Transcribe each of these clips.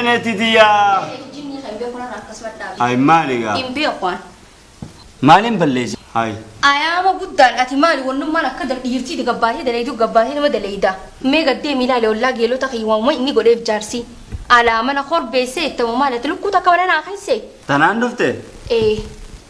فينتي ديا جيني خلي بيكون أنا كسبت دابي هاي مالي إم بيكون مالي بليز هاي أيام قدان أتمالي ونما أنا كدر يرتي دقباهي دليدو قباهي ما دليدا ميجا دي ميلا لولا جيلو تخي وما إني قريب جارسي على ما نخور بيسي تمامالة تلوكو تكون أنا أخيسي تنان دفته إيه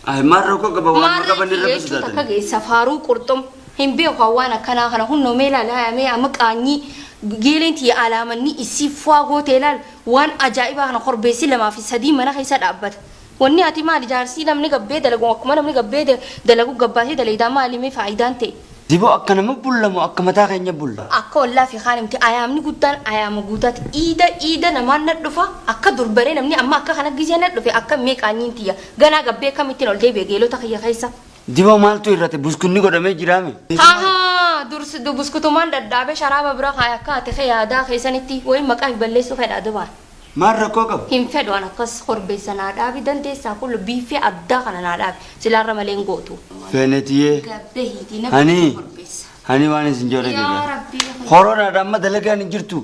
هاي مرة كوكا بابا مرة كي تكاجي سفارو كرتم هم بيكوا وانا كنا خنا هنو ميلا لا مي أمك أني جيلنتي على مني إسيفوا غوتيلال وان أجايبه أنا خور بيسي لما في سديم ما نخيسات أبد wanni ati maali jaarsi namni gabbee dalagu akkuma namni gabbee dalagu gabbaatee dalayidaa maali mee faayidaan ta'e diboo akka nama bullamu akka mataa keenya bulla akka wallaa fi khaanimti ayaamni guddaan ayaama guutaati iida namaan na dhufa akka durbaree namni amma akka kana gisee na dhufe akka mee qaanyiin tiyya ganaa gabbee kamittiin ol deebi'e geelota kiyya keessa diboo maaltu irratti buskunni godhamee jiraame haa dursi buskutumaan dadhaabee sharaaba bira kaaya akka ati yaadaa keessanitti wayi maqaa fi balleessuu fedhaa dubaan marra kooka hin fedhu an akkas korbeessa naa dhaabi dandeessaa kun biifee addaa kana naa dhaabi silaarra malee hin gootu. Feenetiyee. Gabbee hiitii na korbeessa. Hani waan isin joore Yaa diga. Rabbi. Horoodhaan amma dalagaan hin jirtu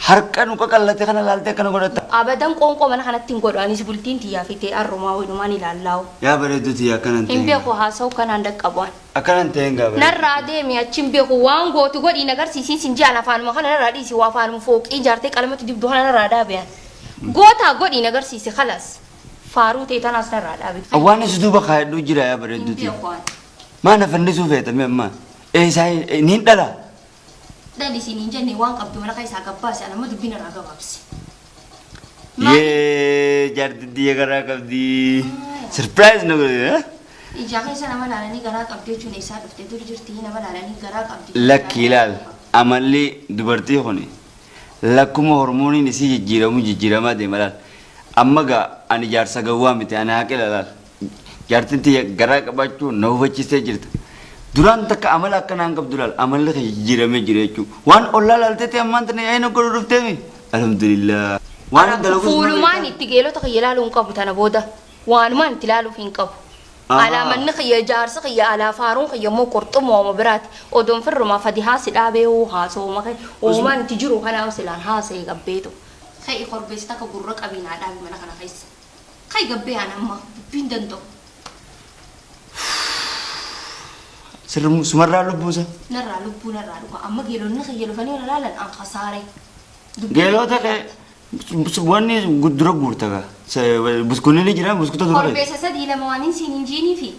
harka nu qaqallate kana laaltee kana godhatta. Abadan qoonqoo mana kanatti hin godhu anis bultiin tiyyaa fitee arrumaa wayinumaan ilaallaawu. Yaa bareeduuti akkanan ta'e. Hin beeku haasa'u kanaan dhaqqabu'an. Akkanan ta'e hin gaabare. Narraa deemi achiin beeku waan gootu godhiin agarsiisiin sin jaan afaanuma kana narraa dhiisi waa afaanuma fooqii ijaartee qalamatti dibduu kana narraa dhaabeyan. Goota godhiin agarsiisi khalas. Faaruu ta'e tanaas narraa dhaabe. Waan isu duuba kaayadhuu jira yaa bareeduuti. Maana fannisuuf feetame amma. Eesaa niin dhala. Dali siniin jenne waan qabdu mana keessaa gabbaase anamma dubbiin irraa gabaabse. Yee jaartittii garaa qabdi. Surprise na godhe. Ijaa keessa nama laalanii garaa qabdi jechuun eessaa dhufte dur jirti nama laalanii garaa qabdi. Lakki ilaal amalli dubartii kuni lakkuma hormooniin isii jijjiiramaa deema laal. Amma gaa ani jaarsa gawwaa miti ani haqila laal. Jaartittii garaa qabaachuu na hubachiistee jirta. Duraan takka amala akkanaan qabdu laal amalli kan jijjiiramee jira jechuudha. Waan ollaa laalteetti ammaan tana yaa'ina godhu dhufteemi. Alhamdulillah. Waan dalagu fuulumaan itti geelota kiyya ilaaluu hin qabu tana booda waanumaan itti ilaaluuf hin qabu. Alaamanni kiyya jaarsa kiyya alaa faaruun kiyya immoo qorxuma ooma biraati. Odoon firrumaa fadi haasi dhaabee hoo haasa'uma kee uumaan itti jiru kanaaf silaan haasa'ee gabbeetu. Ka'ii korbeessa takka gurra qabiinaa dhaabi mana kana keessa. Ka'ii gabbee aan amma dubbiin danda'u. sirrimu sumarraa lubbuusa. Narraa dhufa amma geelonni kiyya dhufanii na laalan an kasaare. Geelota kee wanni dura guurta gaa. Buskunni ni jira buskuta dura. Korbeessa sadii lama waan hin siin injiinii fi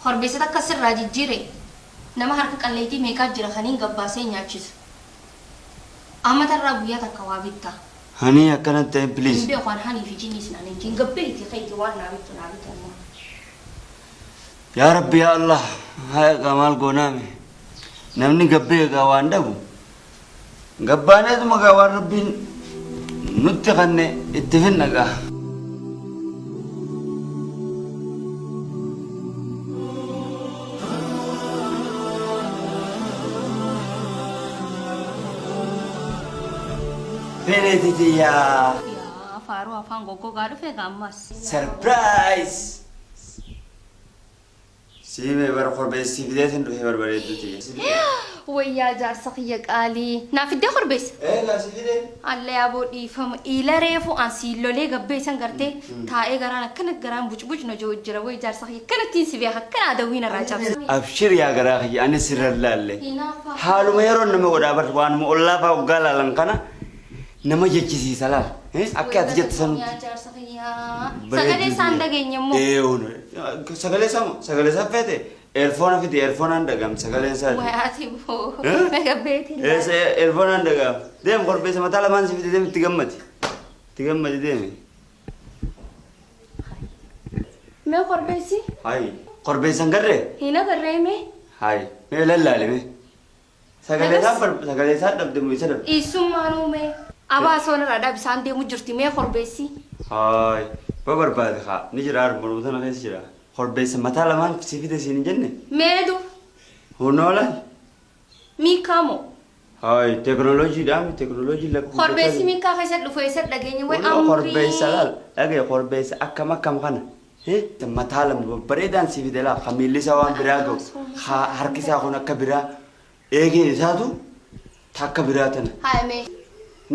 korbeessa takka sirraa jijjiire nama harka qalleetii meeqaa jira kaniin gabbaasee nyaachisu. Amma tarraa guyyaa takka waa bitta. Hani akkana ta'e please. Hin beeku waan hanii fi jinis naan injiin gabbeeti kayti waan naa bittu naa bitan. Ya Rabbi ya Allah. Hai kamal goname. Namni gabbee gaa waan dhabu. Gabbaaneetu magaa waan Rabbiin nutti kanne itti finna gaa. Feenetitiyaa. Yaa faaruu afaan goggogaa dhufe gaammas. Surprise! Siime bara korbeessi fideetin dhufe barbareedduti. Wayyaa jaarsa kiyya qaalii. Naaf iddoo korbeessa. Laasi fidee. Alla yaaboo dhiifama. Ila reefu an siillolee gabbeessan gartee taa'ee garaan akkana garaan bucbuc na joo jira wayi jaarsa kiyya akkanattiin si beeka akkana adawiin irraa cabsa. Abshir yaa garaa kiyya ani sirra laalle. Haaluma yeroo nama godhaa bar waanuma ollaa fa'aa waggaa laalan kana nama jechisiisa laal. Akka ati jettu san. Jaarsa kiyyaa. Sagalee isaan dhageenya immoo. Sagalee isaa feete eerfoona fiti eerfoonaan dhagam sagalee isaa. Wayaati boo. Gabbeeti. Eerfoonaan dhagam. Deem korbeessa mataa lamaan si fite deem itti gammadi. Itti gammadi deemi. Mee korbeessi? Hayi. Korbeessan garree? Hin agarree mee? Hayi. Mee lallaale mee? Sagalee isaa dhabde moo isa dhabde? Isummaanuu mee? Abaasoon irraa dhaabisaan deemu jirti mee korbeessi? Hayi. Barbaade haa ni jira arboonu sana keessa jira. Korbeessa mataa lamaan si fide siin hin jenne? Meedu? Hunoolaan? Miikaamoo? Hayi. Teekinooloojiidhaan teekinooloojii lakkuu. Korbeessi miikaa keessa dhufu eessa dhageenya wayi amrii. Korbeessa laal dhagee korbeessa akkam kana. Mataa lama bareedaan si fide laa kamiilli isaa waan biraa gahu harki isaa kun akka biraa eegee isaatu takka biraa tana. Hayi mee?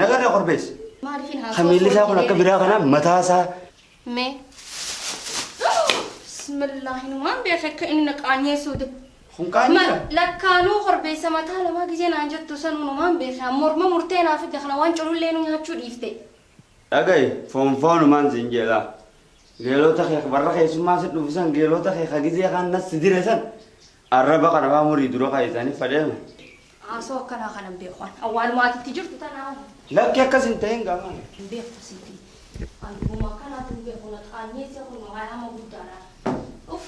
Nagarree korbeessa. ما عارفين هذا خميل لسا كنا كبيرة كنا متاسا مي بسم الله ما بيفك إنك أني سود خون كاني ما لا كانوا خربي سمتها لما جينا عن جد تسنون ما بيفهم مرما مرتين في دخنا وان شلون لينو يهتشو ديفته أجاي فون مان زنجلا قالوا تخي برا خي سما ست نفسان قالوا تخي خجزي خان ناس تدرسان الربع كنا باموري درو خاي ثاني فدام عصو كنا خنا بيخوان أول ما تتجر تتناهم لا كيا كسين تين كمان بيخ تسيتي أنا ما كنا تنبيخونا تخاني سيخونا ما هم بدارا أوف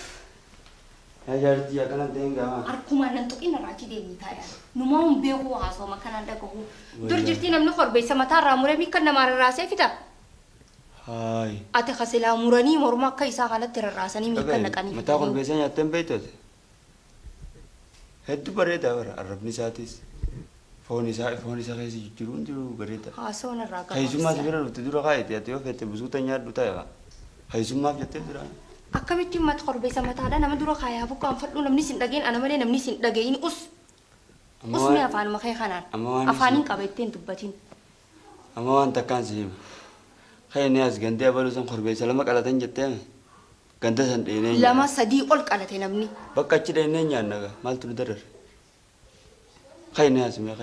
يا جارتي يا كنا تين كمان أركوما ننتو إن راكي دي ميتايا نماهم بيخو عصو ما كنا دكو دور جرتي نمنو خربي سمتها راموري مي كنا مار راسي فيتا هاي أتى خسلا موراني مرما كيسا غلط ترى راسني مي كنا كاني متى أقول بيسان يتم بيتوت هدو بريدا ورا الربني ساتيس فوني سا جرون جرو بريدا عصو نراكا هاي سما سبيرا تدور خاي تياتيو فت بزوتا نيار دوتا هاي سما جت درا akkamitti mat qorbe samataadha nama dura kaayaa buqqaan fadhu namni sin dhageen ana malee namni sin dhageeyni usni afaan makee kanaan afaanin qabeetteen dubbatiin amma waan takkaan siima khayni as gandee abaluu san qorbee salama qalatan jettee ganda san dheenee lama sadii ol qalate namni bakka achi dheenee nyaannaga maaltu nu darar khayni as mee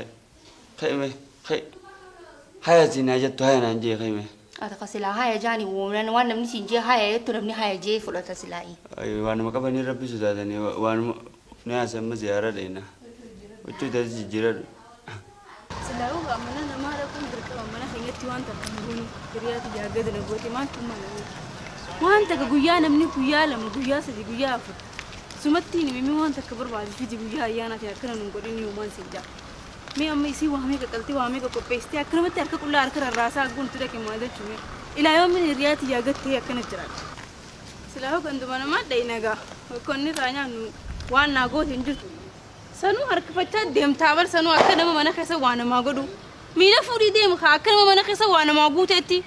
khay haya sinaa jettu haya naan jee khayme ata kasila haya jani wonan wan namni sin jee haya yettu namni haya jee fudhata silaa'i ay waan makabani rabbi sodaatanii waan ne asamma ziyaara dheena uchu taasi jira silaa'u amana nama rakun dirqama mana keenyatti waan takka nuuni hiriyaati jaagada nagooti maaltu malanii waan takka guyyaa namni guyyaa lama guyyaa sadi guyyaa afur sumatti mimi waan takka barbaadu fiti guyyaa ayyaanaati akkana nun godhin yuumaan sijjaa mee amma isii waamee qaqaltee waamee qopheessitee akkanumatti harka qullaa harka rarraasaa guntu dhaqe maal jechuun ilaa yoomni hiriyaati jaagattee akkana jiraata silaa'u ganduma namaa dhayinagaa konni irraa nyaannu waan naa goote hin jirtu sanuu harkifachaa deemtaa bar sanuu akka nama mana keessa waa namaa godhu miila fuudhii deemu kaa akka nama mana keessa waa namaa guuteetti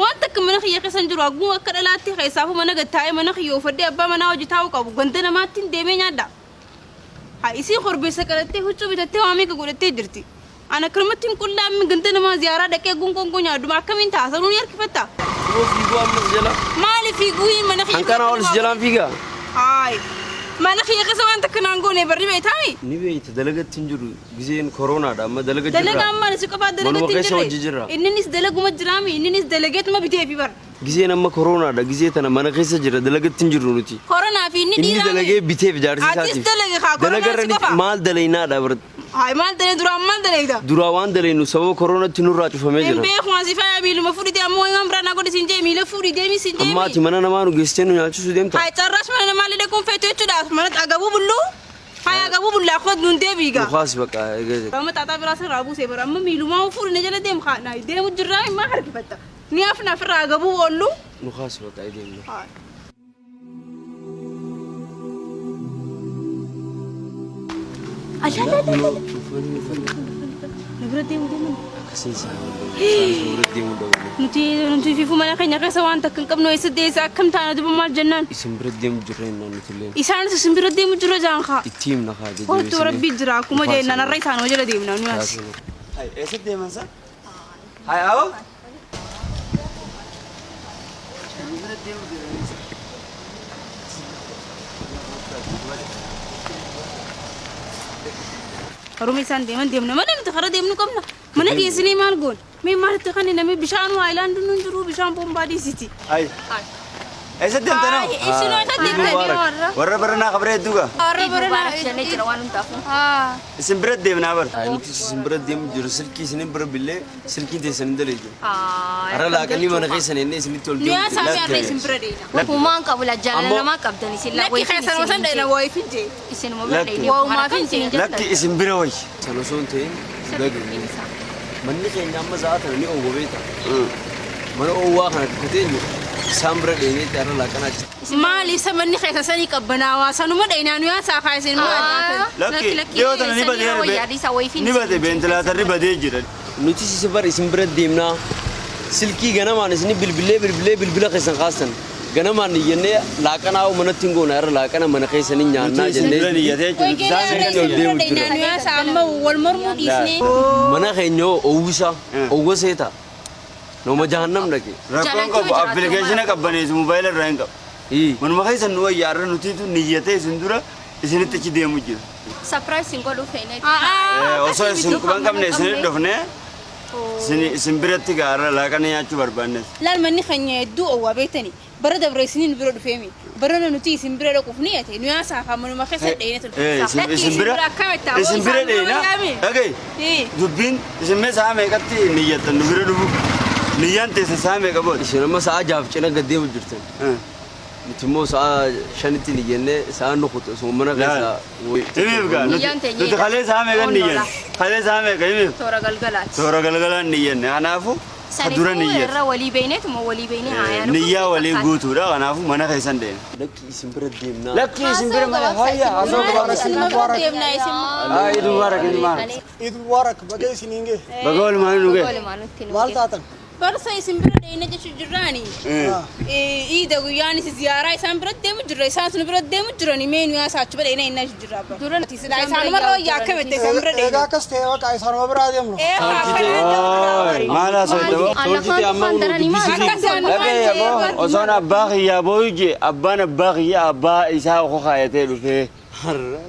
waan takka mana kiyya keessa hin jiru hagguu akka dhalaatti keessaafu mana gattaa'ee mana kiyya uffadhee abbaa manaa hojii taa'uu qabu ganda namaatti deemee nyaadha haa isii korbeessa qalattee huccuu bitattee waamee godhattee jirti ana akkanumatti hin qullaa'amne ganda namaa ziyaaraa dhaqee gongongo nyaaduma akkamiin ta'a sanuu ni harkifatta fiiguu ammas jala maali fiiguu mana kiyya hankana olis jalaan fiigaa haay mana kiyya keessa waan takka naan goone barri beektaami ni beeyta dalagatti hin jiru giseen koronaadha amma dalaga jirra dalaga amma si qofaa dalagatti hin jirre inninis dalaguma jiraami inninis dalageetuma biteefi bar giseen amma koronaadha gisee tana mana keessa jira dalagatti hin jiru nuti koronaa fi inni inni dalagee biteef jaarsisaatiif atis dalage haa koronaa si qofa maal dalaynaadha bar haay maal dalee duraan maal daleeyda duraa waan dalaynu sababa koronatti nurraa cufamee hin jira beeku waan si fayaa miiluma fuudhite ammoo waan biraa naa godhe siin jee miila fuudhi deemi siin jeemi ammaati mana namaa nu geessitee nu nyaalchisuu deemta haay carraas mana namaa lidhe kun feetu jechuudha mana agabuu bulluu haay agabuu bullaa kod nun deebiiga nukaas baqa eegate amma xaaxaa biraa sirraa buusee bara amma miilumaa fuudhine jala deemu haa deemu jirraa immaa harkifatta ni afnaaf irraa agabuu oollu nukaas baqa eedeemna haay nuti fiifu mana keenya keessa waan takka hin qabnu eessa deessa akkam taana duba maal jennaan isin bira deemu jirra innaan nuti illee isaanis isin bira deemu jira jaan kaa itti himna kaa hoottu rabbii jira akkuma jennaan har'a isaan hoo jala deemnaa nu yaasi hay eessa deeman sa hay awo haruma isaan deeman deemna malee nuti karaa deemnu qabna mana geessinii maal goon mee maalitti kan namni bishaan haayilaandii nun jiru bishaan bombaa dhiisiti hay eessa deemtana isinoo isa deemtanii warra baranaa qabra hedduuga warra baranaa jennee jira waan hundaafu isin bira deemnaa bar nuti isin bira deemu jiru silkii isinin bira billee silkiin teessan hin dalee jiru har'a laaqanii mana keessan ennee isinitti ol nuyaa saamii har'a isin bira deena humaan qabu lajjaalala namaa qabdani silla lakki keessan wasan dheena wayi finje isinuma bira deeni waumaa finje lakki isin bira wayi sana osoo hin ta'in gadi manni keenya amma za'aatana ni oowwa beeta mana oowwaa kana dukkateenyu isaan bira dheenee har'a laaqanaa jirti maaliif samanni keessa sanii qabbanaawaa sanuma dheenaa nuyaa saakaa isin lakki dhiyoo tana ni bade beentilaatari badee jira nuti sisi bar isin bira deemnaa silkii ganamaan isini bilbila keessan kaastan ganamaan niyyannee laaqanaa manatti hin goona har'a laaqana mana keessanii nyaannaa jennee amma wal mormuu dhiisnee mana keenya owwisa owwa seeta Nooma jahannam dhaqe. Rakkoon qabu appilikeeshina qabbaneessu mobaayila irraa hin qabu. Manuma keessa nu wayyaarra nutiitu niyyatee isin dura isinitti achi deemu jira. Surprise sin godhuu feene. Osoo isin quban qabne isin dhufne isin biratti gaara laaqana nyaachuu barbaannes. Laal manni keenya hedduu owwaa beektani. Bara dabre isiniin bira dhufeemi. Bara nuti isin bira dhaquuf ni ate. Nu yaasaa fi manuma keessa dheeyne ture. Isin bira dheeyna. Dhagay. Dubbiin isin mee sa'a meeqatti niyyattan nu bira dhufu. Niyyaan teessa sa'a meeqa boodha. Isin amma sa'a jaaf cina gaddeemu jirtan. Nuti immoo sa'a shanitti niyyannee sa'a nukutu osoo mana keessa. Himiif gaa nuti kalee sa'a meeqa niyyanne. Kalee sa'a meeqa himiif. Toora galgalaati. Toora galgalaan niyyanne. Kanaafuu dura niyyate. Irra walii beeyneetu moo walii beeynee haayaan. Niyyaa walii guutuudha. Kanaafuu mana keessan deemna. Lakki isin bira deemnaa. Lakki isin bira mana hayya asoo Mubarak. Eid Mubarak Eid Mubarak. Eid Mubarak baga isininge. Baga walumaan nu ga'e. Maal taatan? Barsa isin bira dheeyne jechu jirraani. Iida guyyaan isi ziyaaraa isaan bira deemu jirra. Isaan sun bira deemu jirani mee nu yaasaa achi bira dheeyne innaa jirra abba. Isaan marra wayyaa akka bette isaan bira dheeyne. Egaa akkas ta'e waqa isaanuma biraa deemnu. Maal haasoo daba? Tolchiti amma nu dubbisiisu. Dhagee yaboo osoon abbaa kiyyaa booyu jee abbaan abbaa kiyyaa abbaa isaa oko kaayatee dhufee.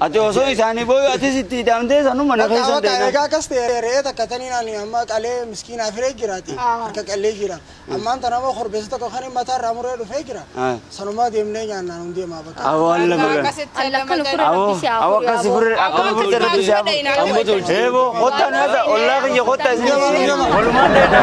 Ati osoo isaanii booyu ati sitti hidhamtee sanuma mana keessan deemna. Egaa akkas ta'e re'ee takka tanii naani amma qalee miskiinaa firee jiraati. Harka qallee jira. Ammaan tana immoo korbeessa tokko kan mataa irraa muree dhufee jira. Sanuma deemnee nyaannaan hundi deemaa bakka. Awwaal lafa gahe. Awwa akkasi furee akkuma furte irratti siyaafu. Eeboo kottaa nyaata ollaa kiyya kottaa isin walumaan dheedha.